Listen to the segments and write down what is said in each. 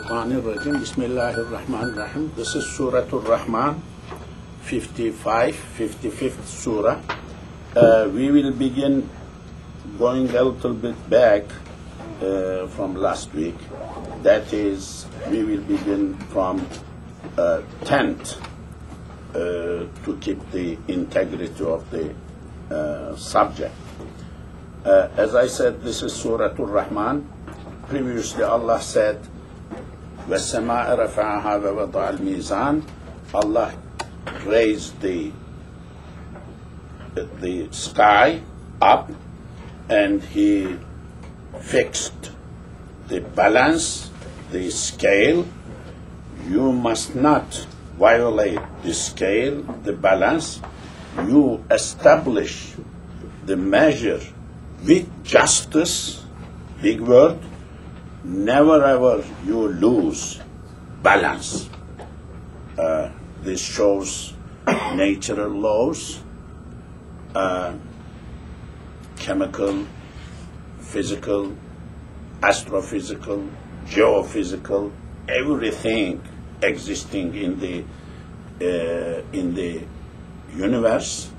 Rajim. Bismillahirrahmanirrahim. This is Surah Ar-Rahman, 55th Surah. We will begin going a little bit back from last week. That is, we will begin from 10th to keep the integrity of the subject. As I said, this is Surah Ar-Rahman. Previously, Allah said, وَالسَّمَاءَ رَفَعَهَا وَوَضَعَ الْمِيزَانَ. Allah raised the sky up and He fixed the balance, the scale. You must not violate the scale, the balance. You establish the measure with justice, big word. Never ever you lose balance. This shows natural laws, chemical, physical, astrophysical, geophysical, everything existing in the universe,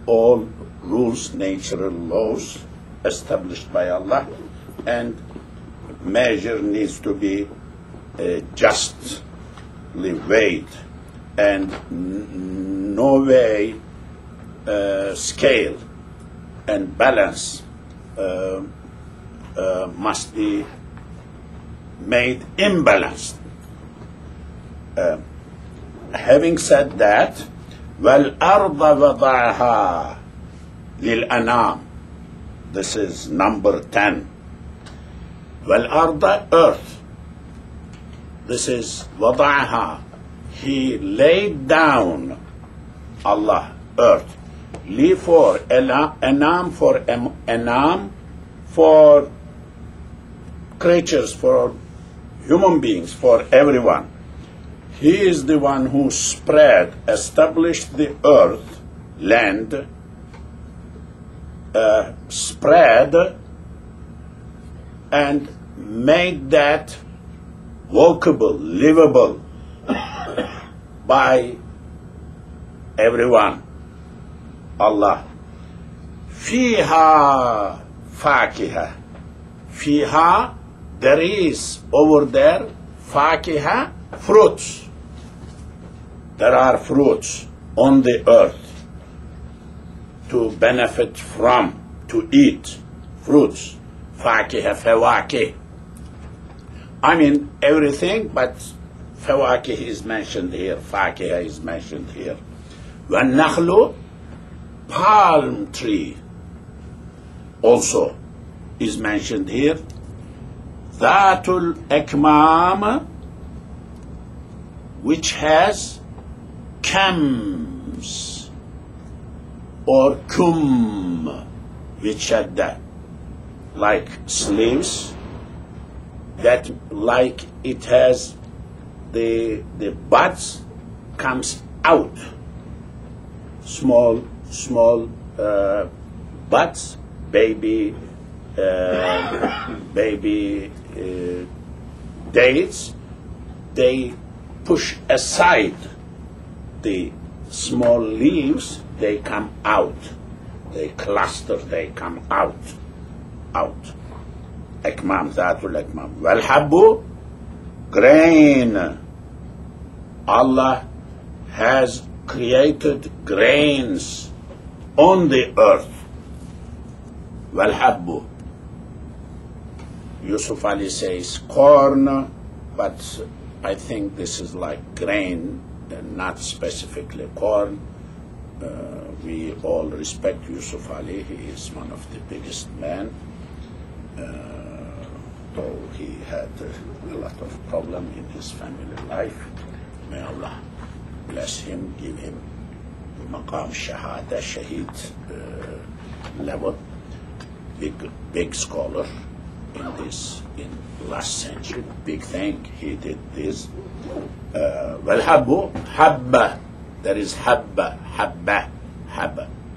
all rules, natural laws established by Allah, and measure needs to be justly weighed, and no way scale and balance must be made imbalanced. Having said that, وَالْأَرْضَ وَضَعَهَا لِلْأَنَامِ. This is number 10. وَالْأَرْضَ, earth. This is وَضَعَهَا. He laid down, Allah, earth. Li for anam, for anam, for creatures, for human beings, for everyone. He is the one who established the earth, land, spread, and made that walkable, livable by everyone. Allah. Fiha fakiha. Fiha, there is over there, fakiha, fruits. There are fruits on the earth to benefit from, to eat fruits. Fakiha, fawakih. I mean everything, but fawakih is mentioned here, fakiha is mentioned here. Nakhlu, palm tree, also is mentioned here. Dhatul akmam, which has kams or kum, which had that, like sleeves, that like it has the buds comes out, small buds, baby dates. They push aside the small leaves, they come out, they cluster, they come out. Akmam, Dhatul Akmam. Wal-Habbu, grain. Allah has created grains on the earth. Wal-Habbu. Yusuf Ali says corn, but I think this is like grain, not specifically corn. We all respect Yusuf Ali. He is one of the biggest men. Though he had a lot of problem in his family life. May Allah bless him, give him maqam shahada, shaheed level. Big scholar in last century. Big thing he did this. Wal-habbu, habba. There is habba,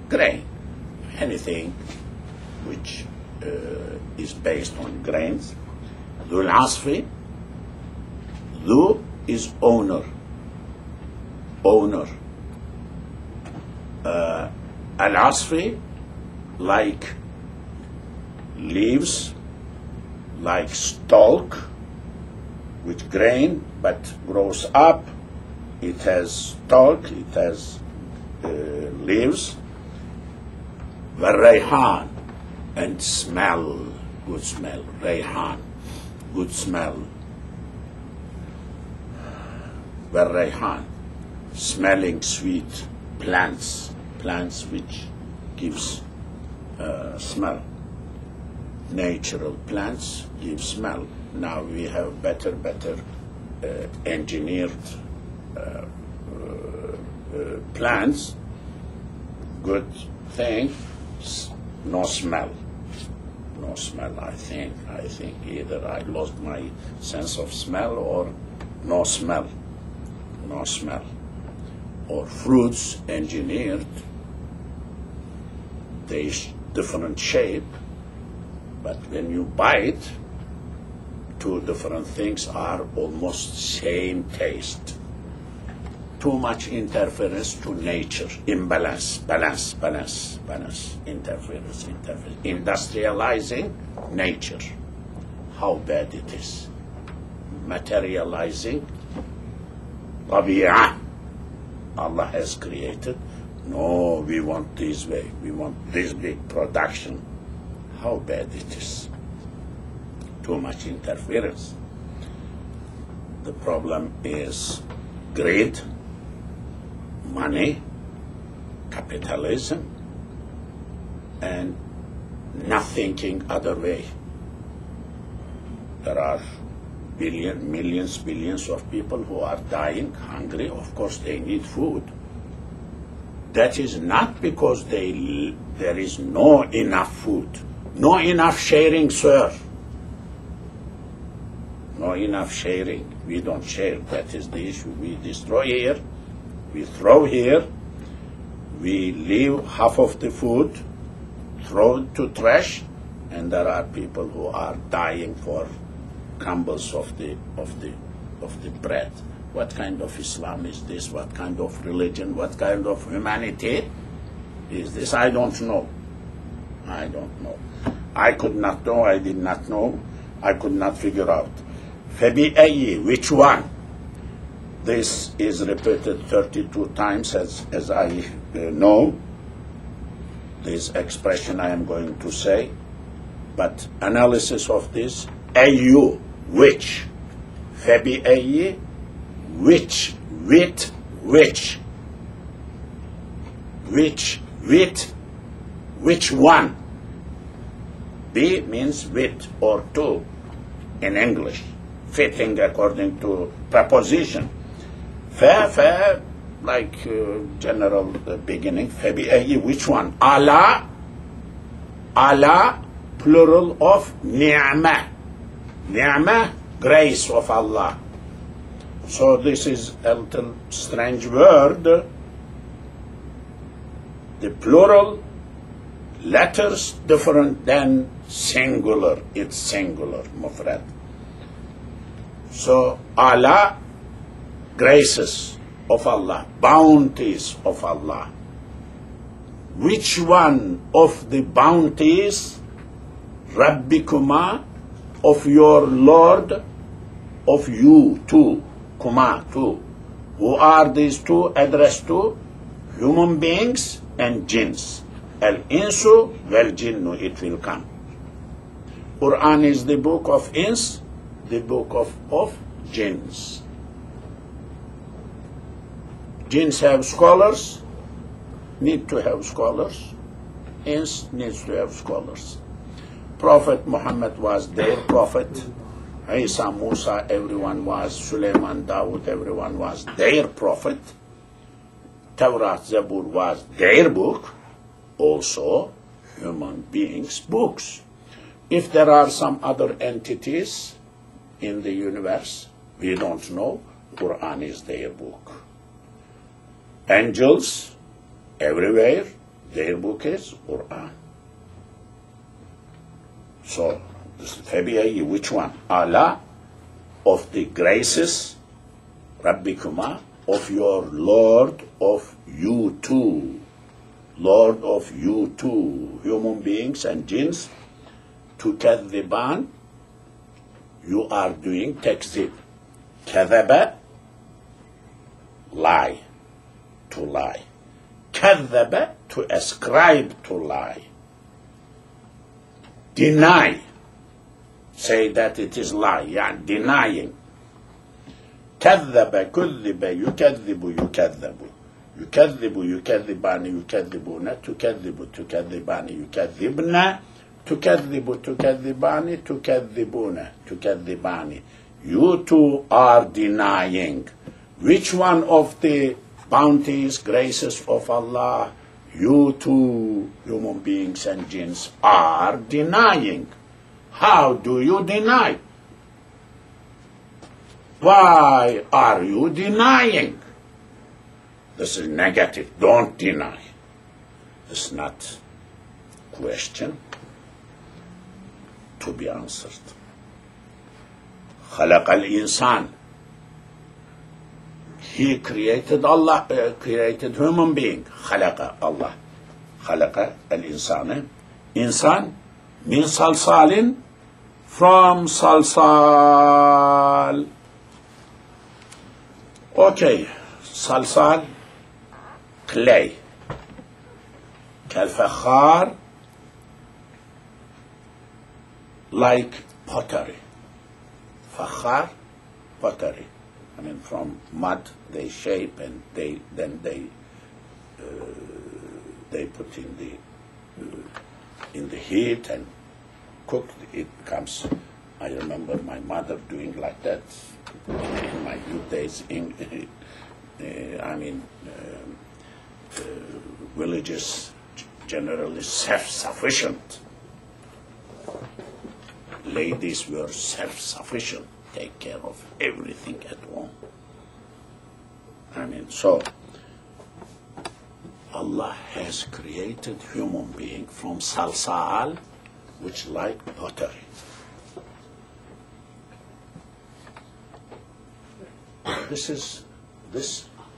grain. Anything which is based on grains. Dhul asfi, Dhu is owner. Owner. Al-Asfi, like leaves, like stalk, with grain, but grows up. It has stalk, it has leaves. Rayhan, and smell, good smell. Rayhan, good smell. Rayhan, smelling sweet plants, plants which gives smell. Natural plants give smell. Now we have better engineered plants. Good thing, no smell. No smell, I think. I think either I lost my sense of smell or no smell. No smell. Or fruits engineered, they different shape, but when you bite, two different things are almost same taste. Too much interference to nature, imbalance, balance, interference. Industrializing nature, how bad it is. Materializing, tabi'ah, Allah has created. No, we want this way, we want this big production. How bad it is. Too much interference. The problem is greed, money, capitalism, and not thinking other way. There are millions, billions of people who are dying hungry. Of course, they need food. That is not because there is no enough food. No enough sharing, sir. No enough sharing. We don't share. That is the issue. We destroy here. We throw here. We leave half of the food, throw it to trash, and there are people who are dying for crumbles of the bread. What kind of Islam is this? What kind of religion? What kind of humanity is this? I don't know. I don't know. I could not know. I did not know. I could not figure out. فَبِأَيِّ, which one? This is repeated 32 times as I know. This expression I am going to say. But analysis of this, ayyu, which? فَبِأَيِّ, which, with, which? Which one? B means with or to in English, fitting according to preposition. Fa, like general beginning, فَبِأَيِّ, which one? Ala, plural of ni'mah. Ni'mah, grace of Allah. So this is a little strange word. The plural letters different than singular. It's singular, mufrad. So Allah, graces of Allah, bounties of Allah. Which one of the bounties, Rabbikuma, of your Lord, of you two, kuma, two? Who are these two addressed to? Human beings and jinns. Al-insu wal-jinnu, it will come. Quran is the book of ins, the book of jinns. Jinns have scholars, need to have scholars. Ins needs to have scholars. Prophet Muhammad was their prophet. Isa, Musa, everyone was. Sulaiman, Dawood, everyone was their prophet. Tawrat, Zabur was their book. Also, human beings' books. If there are some other entities in the universe, we don't know. Quran is their book. Angels, everywhere, their book is Quran. So, this is which one? Allah, of the graces Rabbikuma, of your Lord of you two. Lord of you two, human beings and jinns, tukadhiban, you are doing takzib. Kadhaba, lie, to lie. Kadhaba, to ascribe to lie. Deny, say that it is lie, yeah, denying. Kadhaba, kudhiba, yukadhibu, yukadhabu. يكذب يكذبان يكذبون تكذب تكذبان يكذبن تكذب تكذبان تكذبون تكذبان. You two are denying. Which one of the bounties, graces of Allah you two, human beings and jinns, are denying? How do you deny? Why are you denying? This is negative. Don't deny. It's not question to be answered. خلق الإنسان. He created Allah, created human being. خلق Allah. خلق الإنسان. Insan min salsalin, from salsal. Okay, salsal, clay. Kalfakhar, like pottery. Fakhar, pottery. I mean, from mud they shape and then they put in the heat and cooked. It comes. I remember my mother doing like that in my youth days. Villages generally self-sufficient. Ladies were self-sufficient, take care of everything at home. So Allah has created human being from salsal, which like pottery. This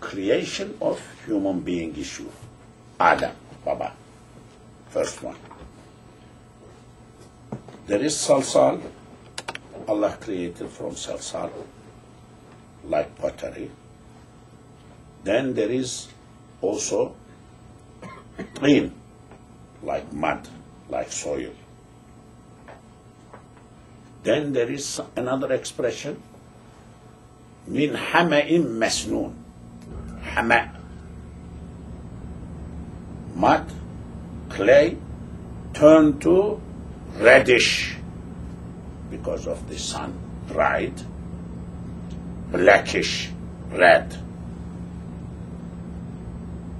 creation of human being issue. Adam, Baba, first one. There is salsal, Allah created from salsal, like pottery. Then there is also tin, like mud, like soil. Then there is another expression, min hama'in masnoon. Hama', mud, clay, turned to reddish because of the sun, dried, blackish red,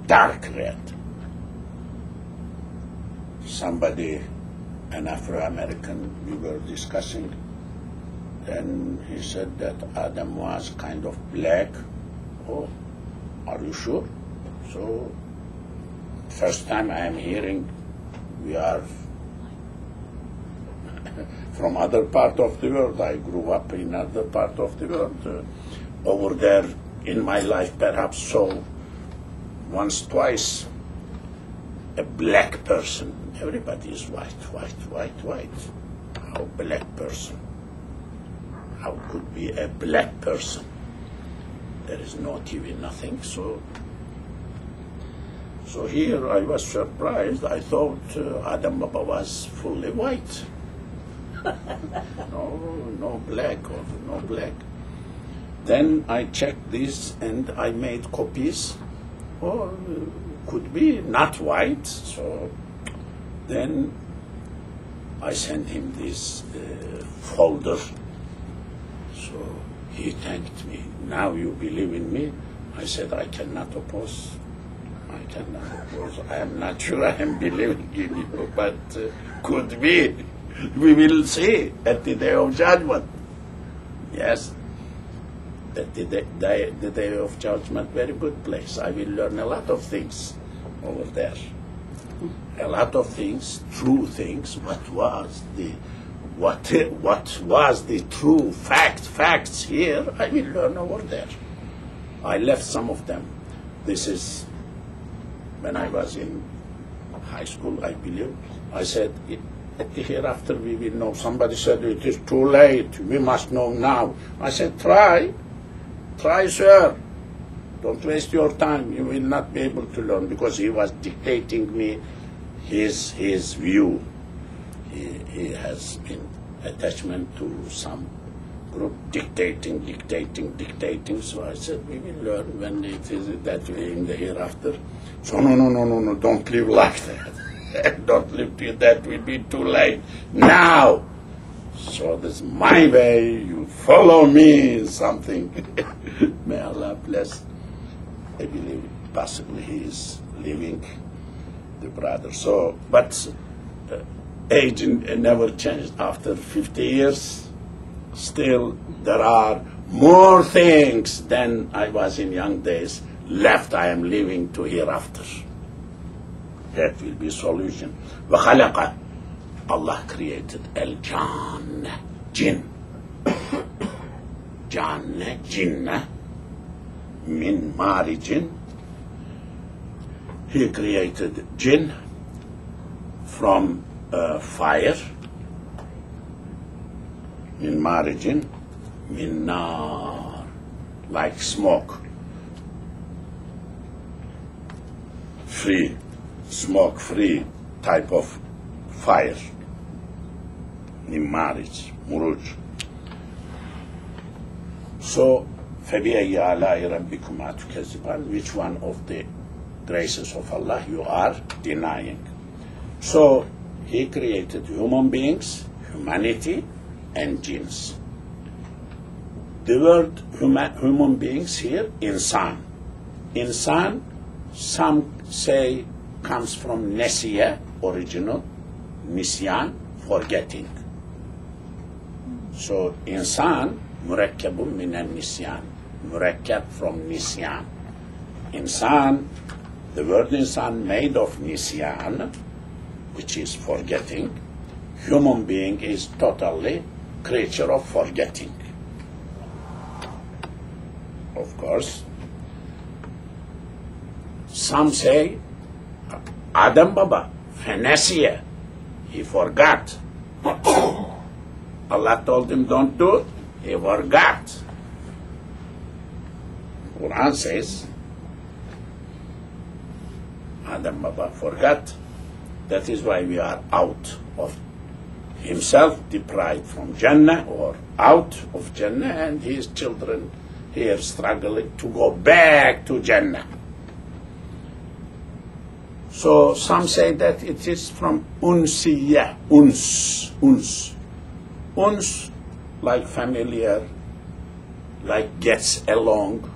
dark red. Somebody, an Afro-American, we were discussing, and he said that Adam was kind of black. Oh, are you sure? So, first time I am hearing we are from other part of the world. I grew up in other part of the world. Over there in my life, perhaps so once, twice, a black person. Everybody is white, white, white, white. How black person? How could be a black person? There is no TV, nothing. So here I was surprised. I thought Adam Baba was fully white. No black or no black. Then I checked this and I made copies. Or could be not white. So then I sent him this folder. So he thanked me. Now you believe in me? I said, I cannot oppose. I cannot oppose. I am not sure I am believing in you, but could be. We will see at the day of judgment. Yes. At the day of judgment, very good place. I will learn a lot of things over there. A lot of things, true things. What was the true facts here? I will learn over there. I left some of them. This is when I was in high school, I believe. I said, at the hereafter we will know. Somebody said, it is too late, we must know now. I said, try, sir. Don't waste your time, you will not be able to learn, because he was dictating me his view. He has been attachment to some group, dictating. So I said, we will learn when it is that way in the hereafter. So no, don't live like that. Don't live till that will be too late. Now! So this is my way, you follow me, something. May Allah bless. I believe possibly he is living, the brother. So, but age never changed. After 50 years, still there are more things than I was in young days left. I am living to hereafter. That will be solution. وَخَلَقَ Allah created al-jan, jinn. Janne, jinna, min marijin. He created jinn from fire. Min marijin, min nar, like smoke. Free, smoke-free type of fire. Min marij, muruj. So, فَبِأَيِّ آلَاءِ رَبِّكُمَا تُكَذِّبَانِ, which one of the graces of Allah you are denying? So, He created human beings, humanity, and jinns. The word human beings here, insan. Insan, some say, comes from nesiya, original, nisyan, forgetting. So, insan, murakkabun min al-nisyan. Murakkab from nisyan. Insan, the word insan made of nisyan, which is forgetting. Human being is totally creature of forgetting. Of course, some say, Adam Baba, Fenesiya, he forgot. Allah told him, don't do it. He forgot. Quran says, Adam Baba forgot. That is why we are out of himself, deprived from Jannah, or out of Jannah, and his children here struggling to go back to Jannah. So some say that it is from unsiyah, uns, like familiar, like gets along,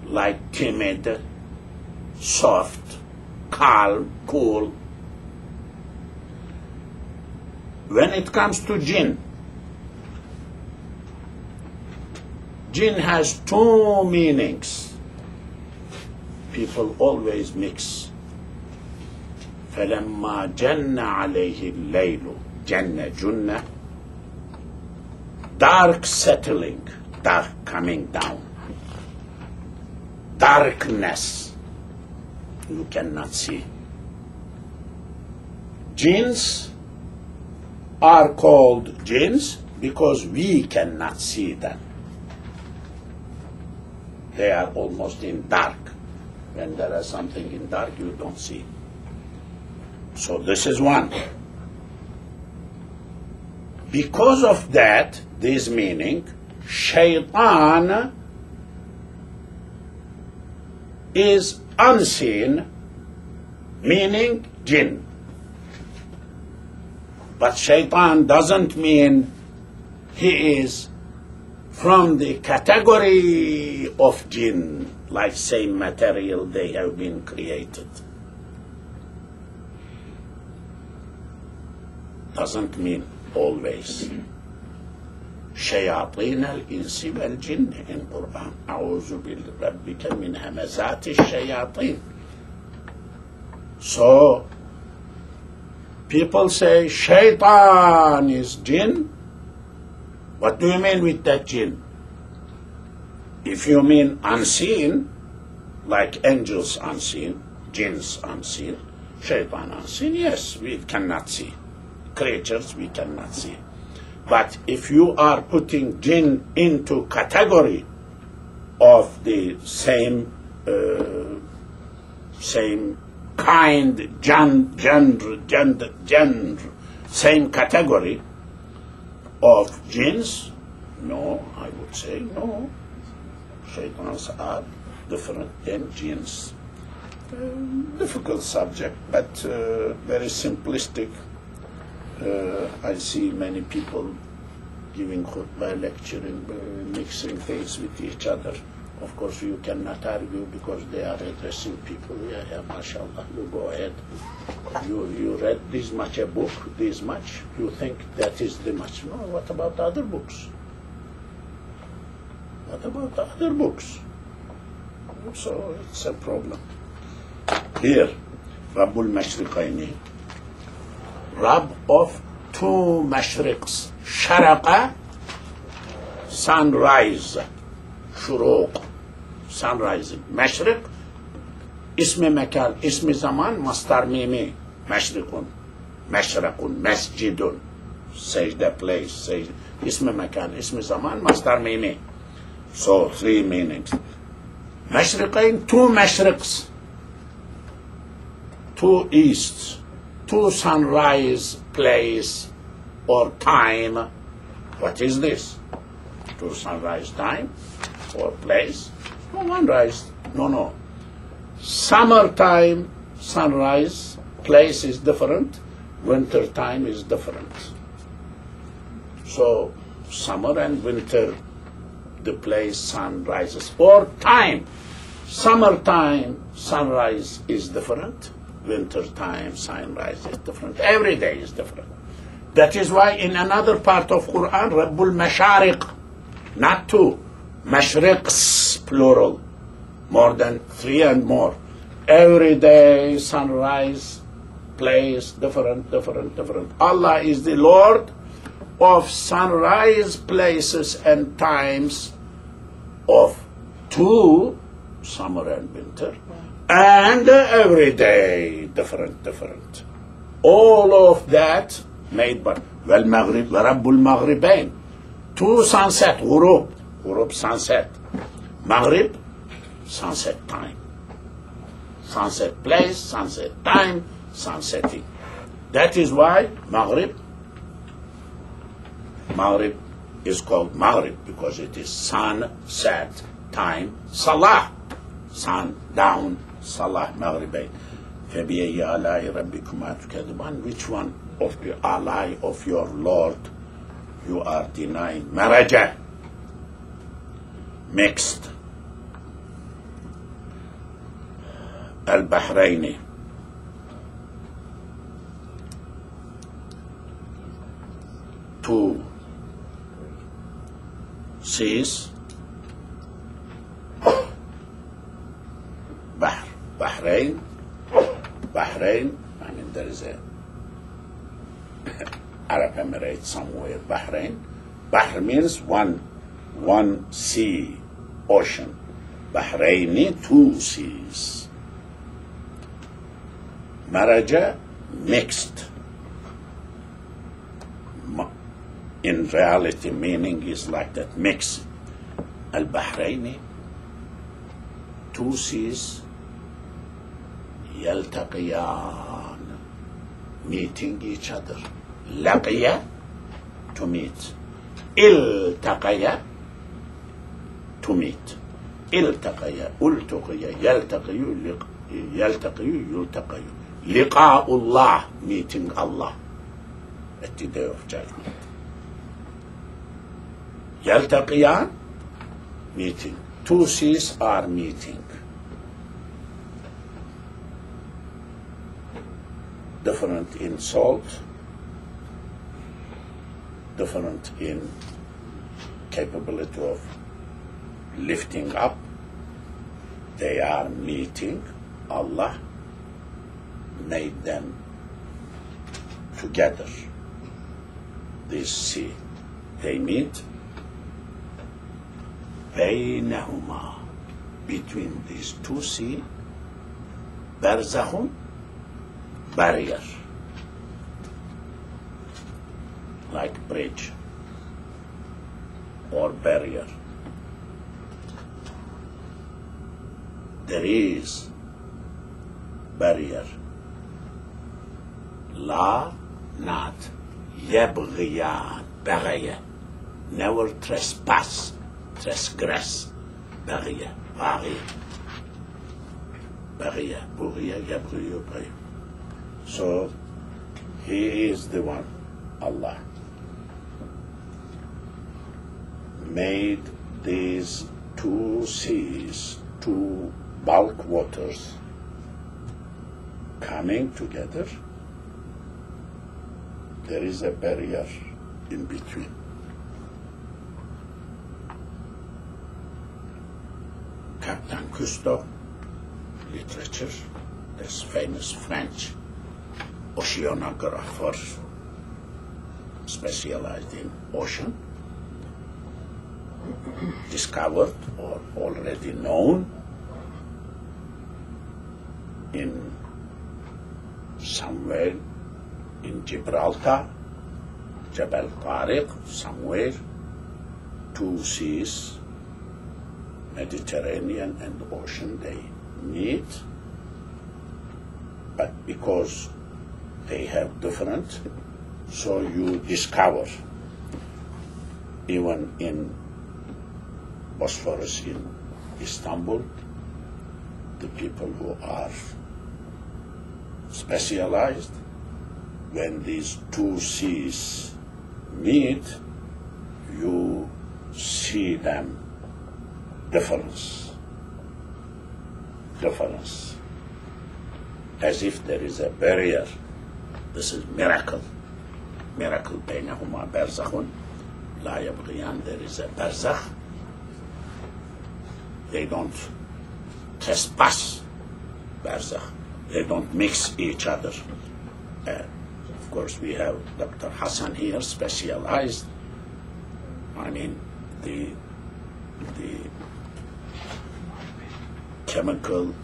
like timid, soft, calm, cool. When it comes to jinn, jinn has two meanings. People always mix. فَلَمَّا جَنَّ عَلَيْهِ اللَّيْلُ جَنَّ جُنَّ, dark settling, dark coming down. Darkness, you cannot see. Jinns are called jinns because we cannot see them. They are almost in dark. When there is something in dark, you don't see. So this is one. Because of that, this meaning, shaitan is unseen, meaning jinn. But shaitan doesn't mean he is from the category of jinn, like same material they have been created. Doesn't mean always. شياطين الإنس والجن in Quran. أعوذ بربك من همزات الشياطين. So, people say shaitan is jinn. What do you mean with that jinn? If you mean unseen, like angels unseen, jinns unseen, shaitan unseen, yes, we cannot see. Creatures we cannot see. But if you are putting jinn into category of the same kind, genre, same category of jinns, no, I would say no. Shaitans are different than jinns. Difficult subject, but very simplistic. I see many people giving khutbah, lecturing, mixing things with each other. Of course, you cannot argue because they are addressing people. Yeah, mashallah, you go ahead. You read this much a book, this much, you think that is the much. No, what about other books? What about other books? So it's a problem. Here, Rabbul Mashriqayni, Rabb of two mashriqs, Sharaqa, sunrise, Shuruq, sunrising. Mashriq, ismi mekan, ismi zaman, mastar mimi, Mashriqun, Mashraqun, Masjidun, sajda place, sajda, ismi mekan, ismi zaman, mastar mimi. So, three meanings. Mashriqain, two mashriqs, two easts, two sunrise place or time. What is this? Two sunrise time or place? No, one rise. No. Summertime, sunrise, place is different. Winter time is different. So, summer and winter, the place sun rises. Or time. Summertime, sunrise is different. Winter time, sunrise is different. Every day is different. That is why in another part of Quran, Rabbul Mashariq, not two, Mashriqs, plural, more than three and more. Every day, sunrise, place, different. Allah is the Lord of sunrise places and times of two, summer and winter, and every day different. All of that made by Maghrib, Rabbul Maghribain. Two sunset, Ghurub sunset. Maghrib, sunset time. Sunset place, sunset time, sunsetting. That is why Maghrib is called Maghrib, because it is sunset time, Salah, sun down, Salah, Maghribain. فَبِيَيَّ آلَاءِ رَبِّكُمَا تُكَذِّبَانِ. Which one of the ally of your Lord you are denying? Maraja, mixed. Al-Bahraini, two seas, Bahrain, I mean there is a Arab Emirate somewhere, Bahrain. Bahr means one sea, ocean. Bahraini, two seas. Maraja, mixed. In reality, meaning is like that, mix. Al-Bahraini, two seas, yaltaqiyan, meeting each other. Laqiya, to meet. Iltaqaya, to meet. Iltaqaya, ultuqiya, yaltaqiyu, yultaqayu. Liqa'ullah, meeting Allah at the day of judgment. Yaltaqiyan, meeting. Two seas are meeting. Different in salt, different in capability of lifting up. They are meeting. Allah made them together. This sea, they meet. بينهما, between these two seas, برزخ, barrier, like bridge or barrier. There is barrier. La, not. يبغيان, بغية. Never trespass, transgress. بغية, باغية. بغية, بغية, يبغي, يبغي. So, He is the one, Allah, made these two seas, two bulk waters coming together. There is a barrier in between. Captain Cousteau, literature, this famous French oceanographer specialized in ocean, discovered or already known in somewhere in Gibraltar, Jabal Tariq, somewhere, two seas, Mediterranean and ocean, they meet, but because they have different, so you discover, even in Bosphorus in Istanbul, the people who are specialized, when these two seas meet, you see them difference, as if there is a barrier. This is miracle. Miracle بينهما برزخ لا يبغيان. There is a barzakh. They don't trespass. Barzakh. They don't mix each other. Of course, we have Dr. Hassan here, specialized. I mean, the chemical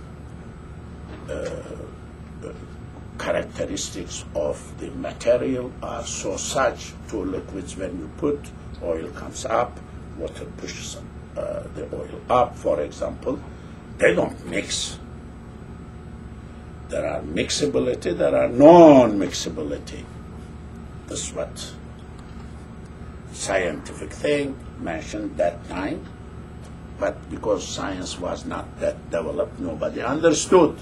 characteristics of the material are so such. Two liquids, when you put, oil comes up, water pushes the oil up, for example. They don't mix. There are mixability, there are non-mixability. This is what scientific thing mentioned that time, but because science was not that developed, nobody understood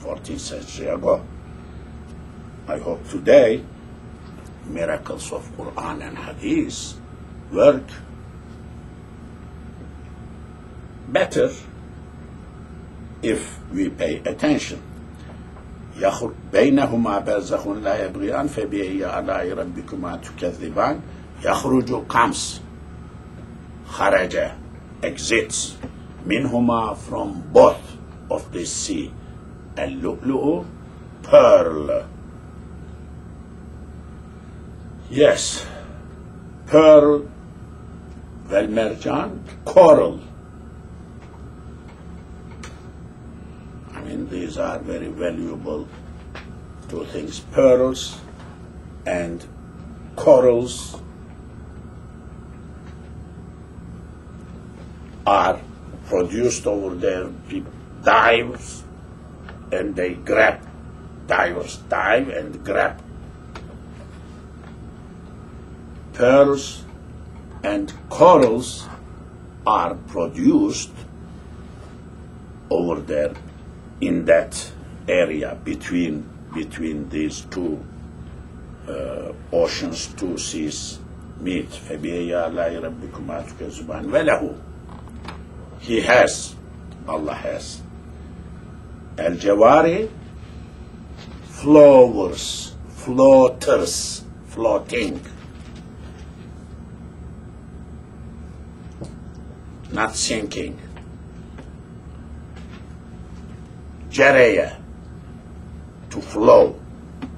14th century ago. I hope today miracles of Quran and Hadith work better if we pay attention. يخرج بينهما برزخ لا يبغيان فبأي آلاء ربكما تكذبان. يخرج comes, خرج exits, منهما from both of the sea, اللؤلؤ pearl. Yes, pearl, والمرجان coral. I mean, these are very valuable two things. Pearls and corals are produced over there. People dive and they grab. Divers dive and grab pearls, and corals are produced over there in that area between these two oceans, two seas meet. فَبِأَيِّ آلَاءِ رَبِّكُمَا تُكَذِّبَانِ. وَلَهُ, he has, Allah has, al-jawari, flowers, floaters, floating, not sinking. Jaraya, to flow,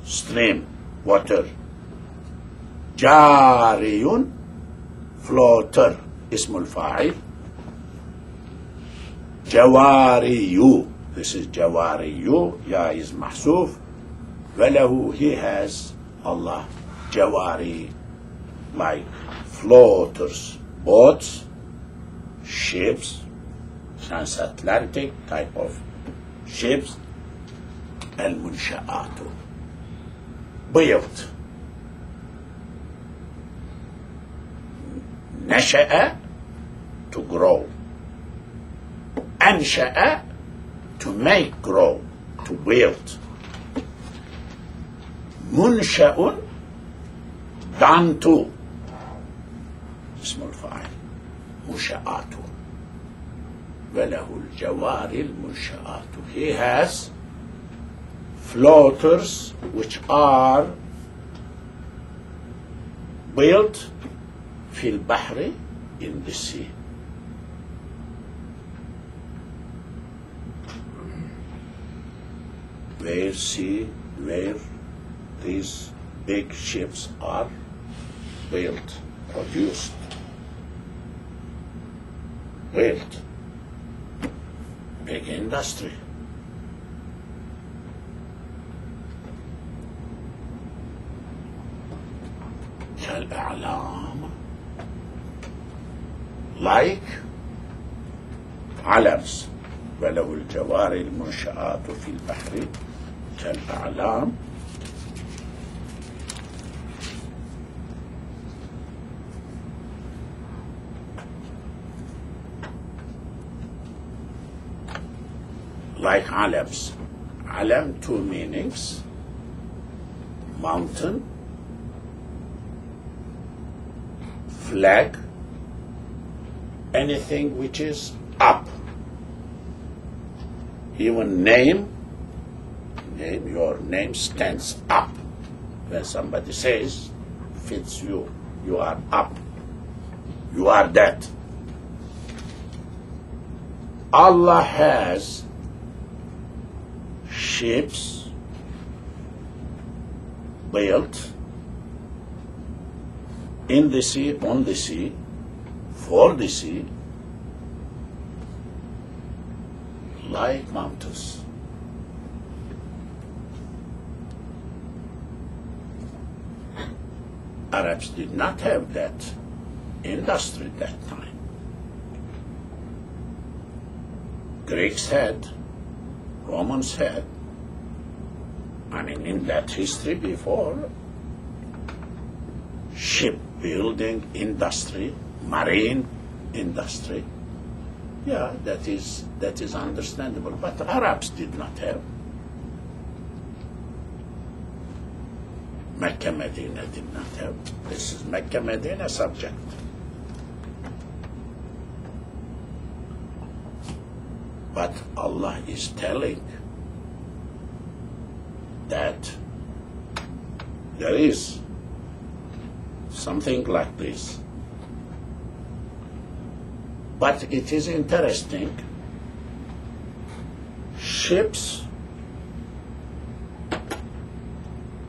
stream, water. Jariyun, floater, Ismul fa'il. Jawariyu. This is Jawariyu. Ya is mahsuf. Velahu, he has, Allah, Jawari, like floaters, boats, ships, transatlantic type of ships, al-munsha'atu, built. Nasha'a, to grow. Ansha'a, to make grow, to build. Munsha'un, done to. Ismul fa'il. Munsha'atu. Velahu al-jawari al-munsha'atu. He has floaters which are built fil bahri, in the sea. Where these big ships are built, produced, built, big industry. كالأعلام, like علمs. وله الجوار المنشآت في البحر كالأعلام. Like alams. Alam, two meanings. Mountain, flag, anything which is up. Even name, your name stands up. When somebody says, fits you, you are up. You are that. Allah has ships built in the sea, on the sea, for the sea, like mountains. Arabs did not have that industry at that time. Greeks had, Romans had. I mean, in that history before, shipbuilding industry, marine industry, yeah, that is understandable. But Arabs did not have. Mecca, Medina did not have. This is Mecca, Medina subject. But Allah is telling that there is something like this. But it is interesting. Ships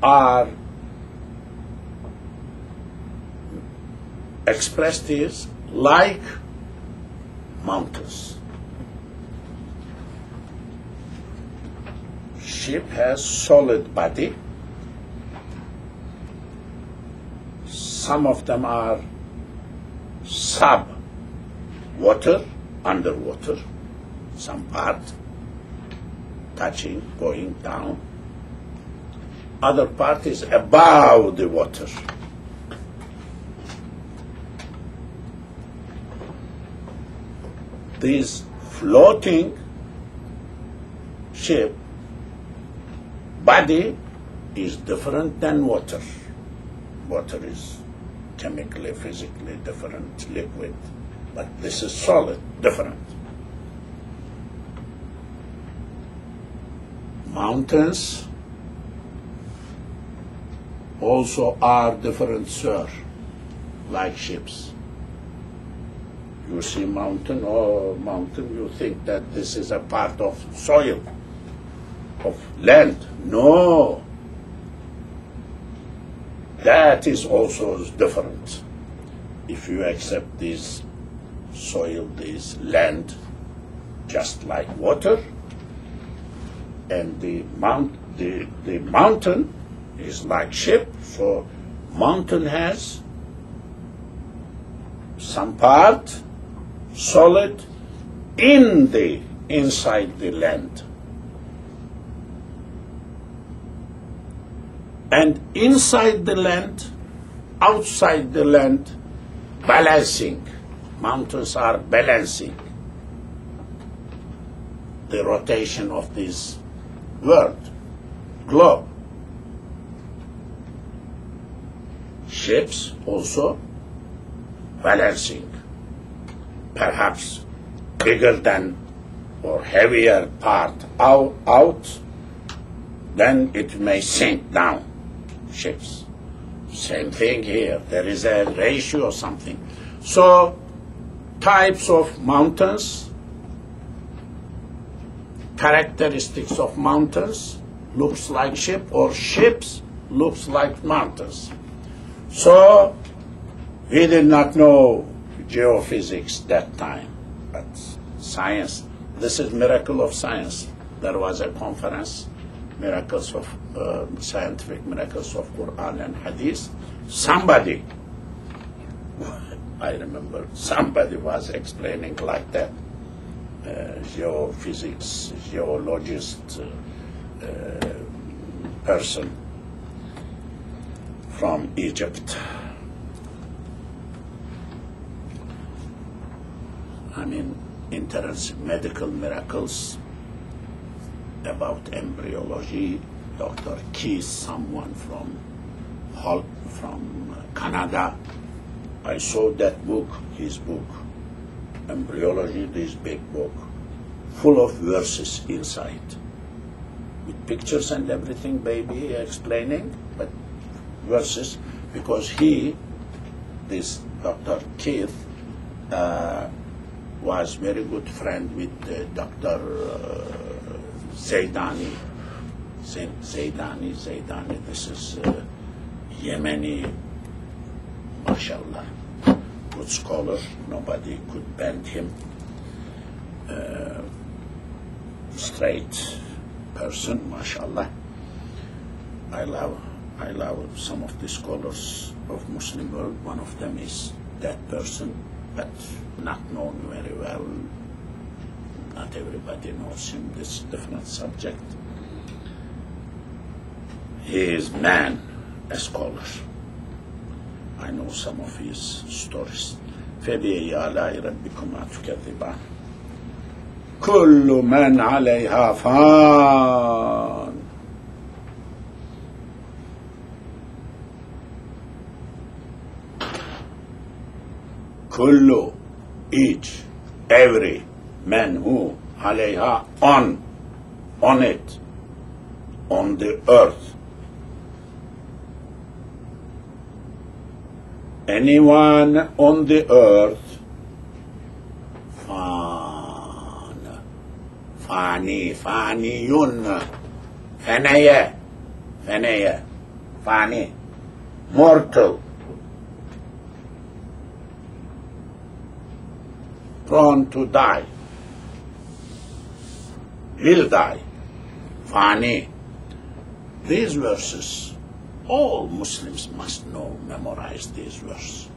are expressed as like mountains. Ship has solid body. Some of them are sub-water, underwater, some part touching, going down. Other part is above the water. This floating ship body is different than water. Water is chemically, physically different, liquid. But this is solid, different. Mountains also are different, sir, like ships. You see mountain, you think that this is a part of soil, of land. No. That is also different. If you accept this soil, this land, just like water, and the mountain is like ship. So mountain has some part solid inside the land, and inside the land, outside the land, balancing. Mountains are balancing the rotation of this world, globe. Ships also balancing, perhaps bigger than or heavier part out, then it may sink down. Ships. Same thing here. There is a ratio or something. So, types of mountains, characteristics of mountains, looks like ship, or ships looks like mountains. So, we did not know geophysics that time, but science, this is miracle of science. There was a conference, miracles of scientific miracles of Quran and Hadith. Somebody, I remember, somebody was explaining like that. Geophysics, geologist person from Egypt. I mean, interesting medical miracles about embryology. Dr. Keith, someone from Canada. I saw that book, his book, Embryology, this big book, full of verses inside, with pictures and everything, baby explaining, but verses, because this Dr. Keith, was very good friend with Dr. Zaydani. Zaydani, this is Yemeni, mashallah, good scholar, nobody could bend him, straight person, mashallah. I love some of the scholars of Muslim world. One of them is that person, but not known very well. Not everybody knows him. This is a different subject. He is man, a scholar. I know some of his stories. فَبِأَيِّ آلَاءِ رَبِّكُمَا تُكَذِّبَانِ كُلُّ مَنْ عَلَيْهَا فَانٍ كُلُّ, each, every, man who, عَلَيْهَا, on it, on the earth. Anyone on the earth, faniyun, fani, mortal, prone to die, will die, fani. These verses, all Muslims must know, memorize these verses.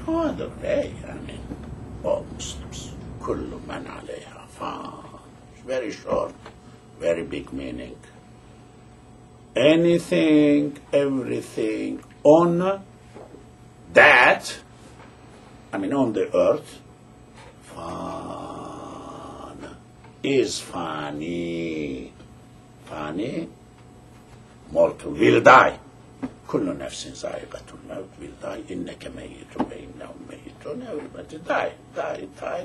No other way, I mean, all Muslims. Kullu man alayha fan. Very short, very big meaning. Anything, everything on that, I mean on the earth, fan, is fani. Fani, mortal, will die. كل نفس ذائقة الموت, will die. إنك ميت وإنهم ميتون. Everybody die,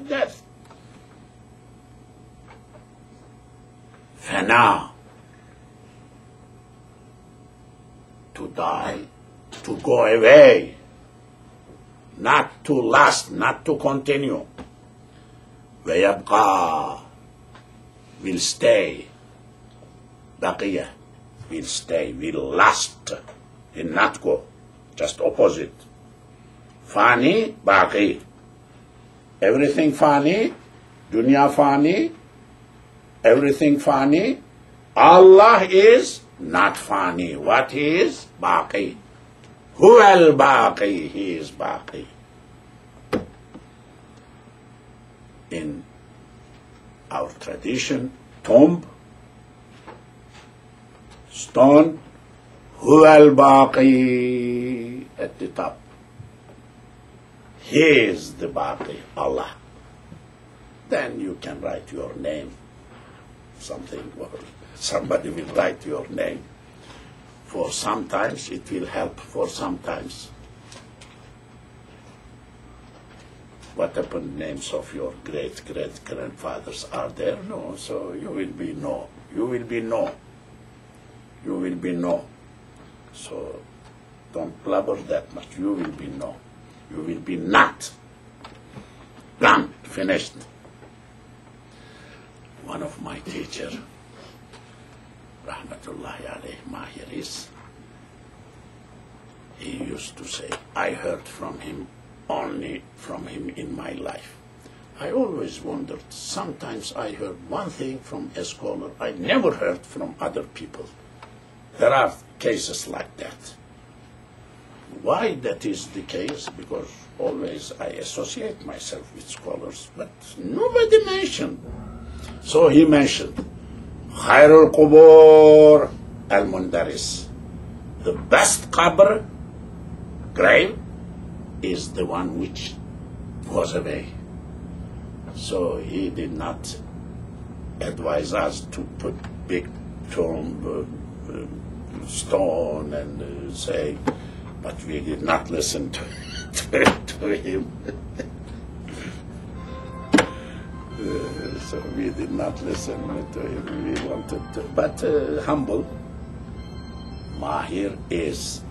death. فنا, to die, to go away, not to last, not to continue. ويبقى, will stay. بقية, will stay, will last, will not go, just opposite. Fani, baqi, Everything fani, dunya fani, everything fani. Allah is not fani. What He is? Baqi. Huwa al-Baqi. He is Baqi. In our tradition, tomb, stone, Huwa al-Baqi at the top. He is the Baqi, Allah. Then you can write your name, something, or somebody will write your name. For sometimes it will help, for sometimes. What happened, names of your great-great-grandfathers are there? No, so you will be no. You will be no. You will be no. So don't blabber that much. You will be no. You will be not. Done. Finished. One of my teachers, Rahmatullahi alayhi Mahiris, he used to say, I heard from him, only from him in my life. I always wondered, sometimes I heard one thing from a scholar I never heard from other people. There are cases like that. Why that is the case? Because always I associate myself with scholars, but nobody mentioned. So he mentioned, Khairul Qubur al-Mundaris. The best qabr, grave, is the one which was away. So he did not advise us to put big tomb, stone, and say, but we did not listen to him. So we did not listen to him. We wanted to, but humble. Mahir is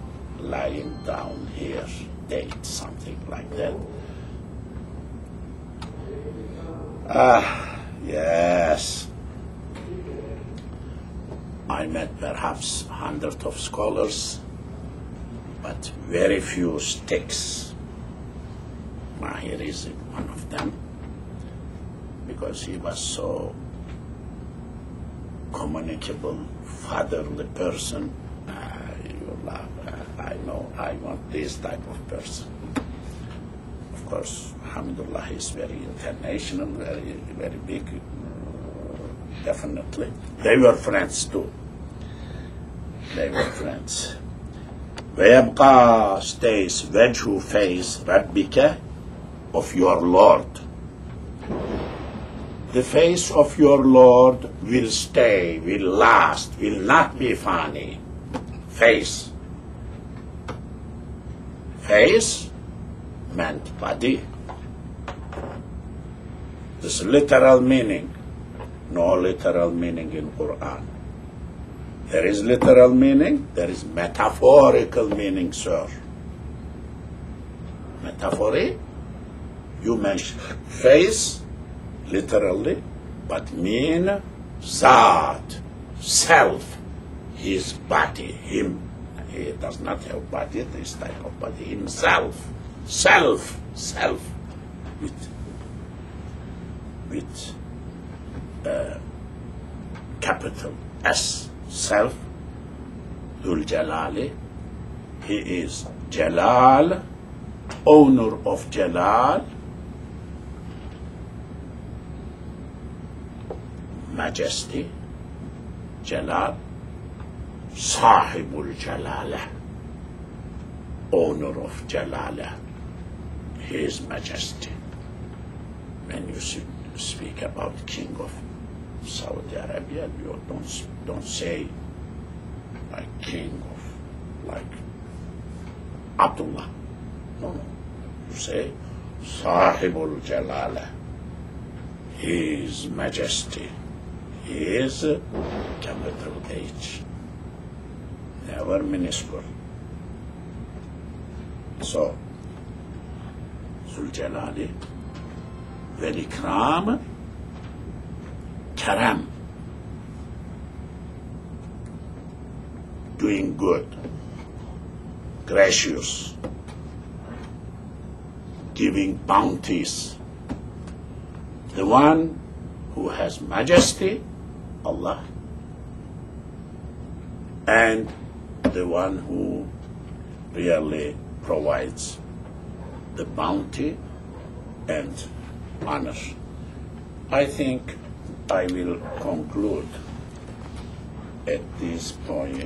lying down here, date, something like that. Yes. I met perhaps hundreds of scholars, but very few sticks. Mahir is one of them, because he was so communicable, fatherly person. You laugh. I know I want this type of person. Of course, alhamdulillah, is very international, very big, definitely. They were friends too. They were friends. وَيَبْقَى stays وَجْهُ face رَبِّكَ of your Lord. The face of your Lord will stay, will last, will not be funny. Face. Face meant body. This literal meaning. No literal meaning in Quran. There is literal meaning, there is metaphorical meaning, sir. Metaphor, you mention face, literally, but mean zat, self, his body, him. He does not have body, this type of body, himself, self, with capital S, self, Dhul Jalali. He is Jalal, owner of Jalal, majesty, Jalal, Sahibul Jalala, owner of Jalala, His Majesty. When you speak about King of Saudi Arabia, you don't say like King of, like Abdullah. No. You say Sahibul Jalala, His Majesty. He is capital H, never minuscule. So, Zul Jalali, Vel Ikram, Karam, doing good, gracious, giving bounties, The one who has majesty, Allah, and the one who really provides the bounty and honor. I think I will conclude at this point.